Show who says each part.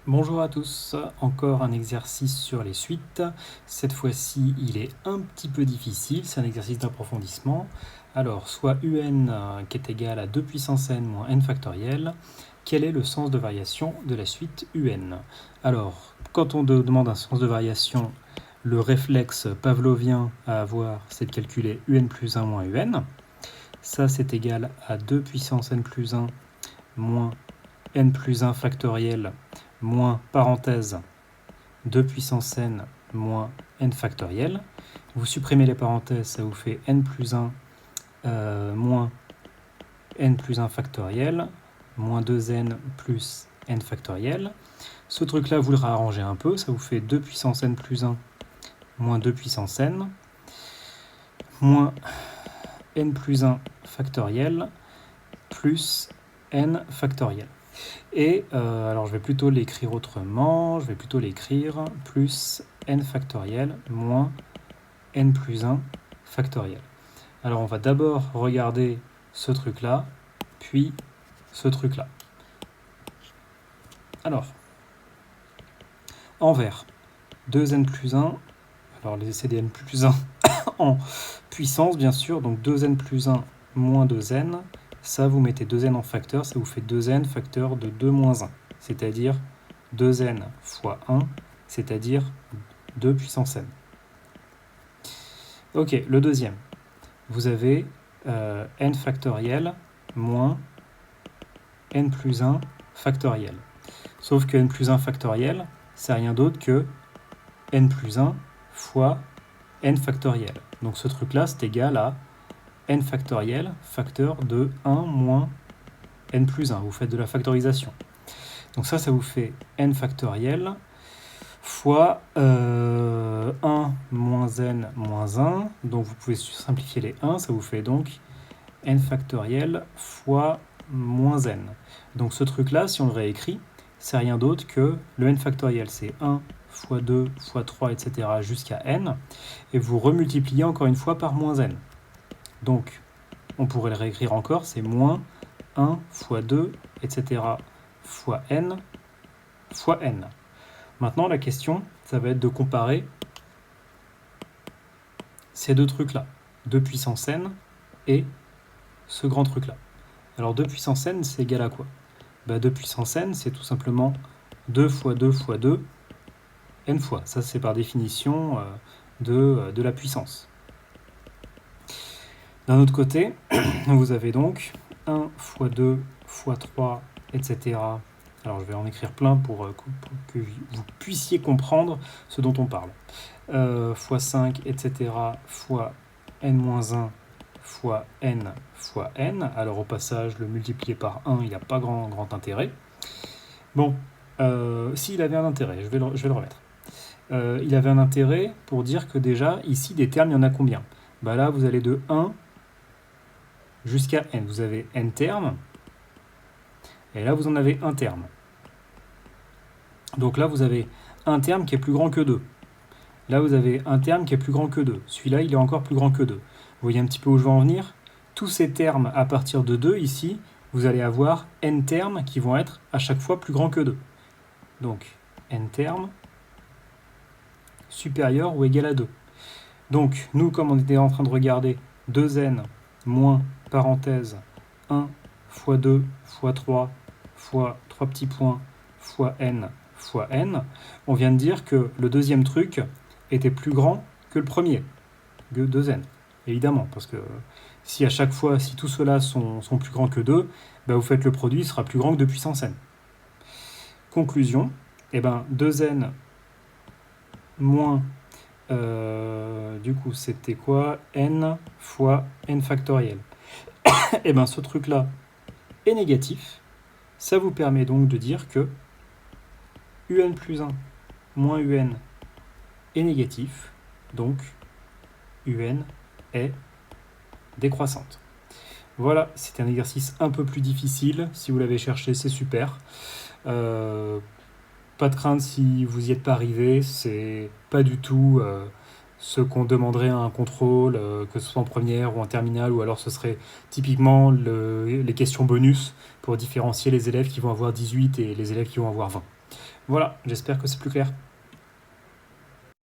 Speaker 1: Bonjour à tous, encore un exercice sur les suites. Cette fois-ci, il est un petit peu difficile, c'est un exercice d'approfondissement. Alors, soit un qui est égal à 2 puissance n moins n factoriel, quel est le sens de variation de la suite un? Alors, quand on demande un sens de variation, le réflexe pavlovien à avoir, c'est de calculer un plus 1 moins un. Ça, c'est égal à 2 puissance n plus 1 moins n plus 1 factoriel moins parenthèse 2 puissance n moins n factoriel. Vous supprimez les parenthèses, ça vous fait n plus 1 moins n plus 1 factoriel moins 2n plus n factoriel. Ce truc-là, vous le réarrangez un peu, ça vous fait 2 puissance n plus 1 moins 2 puissance n moins n plus 1 factoriel plus n factoriel. Et alors je vais plutôt l'écrire autrement, je vais plutôt l'écrire plus n factoriel moins n plus 1 factoriel. Alors on va d'abord regarder ce truc-là, puis ce truc-là. Alors, en vert, 2n plus 1, alors c'est des n plus 1 en puissance bien sûr, donc 2n plus 1 moins 2n, ça vous mettez 2n en facteur, ça vous fait 2n facteur de 2 moins 1, c'est-à-dire 2n fois 1, c'est-à-dire 2 puissance n. Ok, le deuxième, vous avez n factoriel moins n plus 1 factoriel. Sauf que n plus 1 factoriel, c'est rien d'autre que n plus 1 fois n factoriel. Donc ce truc-là, c'est égal à n factoriel, facteur de 1 moins n plus 1. Vous faites de la factorisation. Donc ça vous fait n factoriel fois 1 moins n moins 1. Donc vous pouvez simplifier les 1, ça vous fait donc n factoriel fois moins n. Donc ce truc-là, si on le réécrit, c'est rien d'autre que le n factoriel, c'est 1 fois 2 fois 3, etc. jusqu'à n. Et vous remultipliez encore une fois par moins n. Donc, on pourrait le réécrire encore, c'est moins 1 fois 2, etc. fois n. Maintenant, la question, ça va être de comparer ces deux trucs-là, 2 puissance n et ce grand truc-là. Alors, 2 puissance n, c'est égal à quoi ? 2 puissance n, c'est tout simplement 2 fois 2 fois 2, n fois. Ça, c'est par définition de la puissance. D'un autre côté, vous avez donc 1 fois 2 fois 3, etc. Alors je vais en écrire plein pour que vous puissiez comprendre ce dont on parle. Fois 5, etc. fois n-1 fois n fois n. Alors au passage, le multiplier par 1, il n'y a pas grand intérêt. Bon, s'il avait un intérêt, je vais le remettre. Il avait un intérêt pour dire que déjà, ici, des termes, il y en a combien ? Là, vous allez de 1 jusqu'à n. Vous avez n termes, et là, vous en avez un terme. Donc là, vous avez un terme qui est plus grand que 2. Là, vous avez un terme qui est plus grand que 2. Celui-là, il est encore plus grand que 2. Vous voyez un petit peu où je veux en venir ? Tous ces termes à partir de 2, ici, vous allez avoir n termes qui vont être à chaque fois plus grands que 2. Donc, n termes supérieur ou égal à 2. Donc, nous, comme on était en train de regarder 2n moins parenthèse 1 fois 2 fois 3 fois 3 petits points fois n, on vient de dire que le deuxième truc était plus grand que le premier, que 2n, évidemment, parce que si à chaque fois, si tout cela sont plus grands que 2, vous faites le produit, il sera plus grand que 2 puissance n. Conclusion, 2n moins, du coup, c'était quoi ? N fois n factoriel. Ce truc-là est négatif. Ça vous permet donc de dire que un plus 1 moins un est négatif. Donc, un est décroissante. Voilà, c'était un exercice un peu plus difficile. Si vous l'avez cherché, c'est super. Pas de crainte si vous n'y êtes pas arrivé, c'est pas du tout ce qu'on demanderait à un contrôle, que ce soit en première ou en terminale, ou alors ce serait typiquement les questions bonus pour différencier les élèves qui vont avoir 18 et les élèves qui vont avoir 20. Voilà, j'espère que c'est plus clair.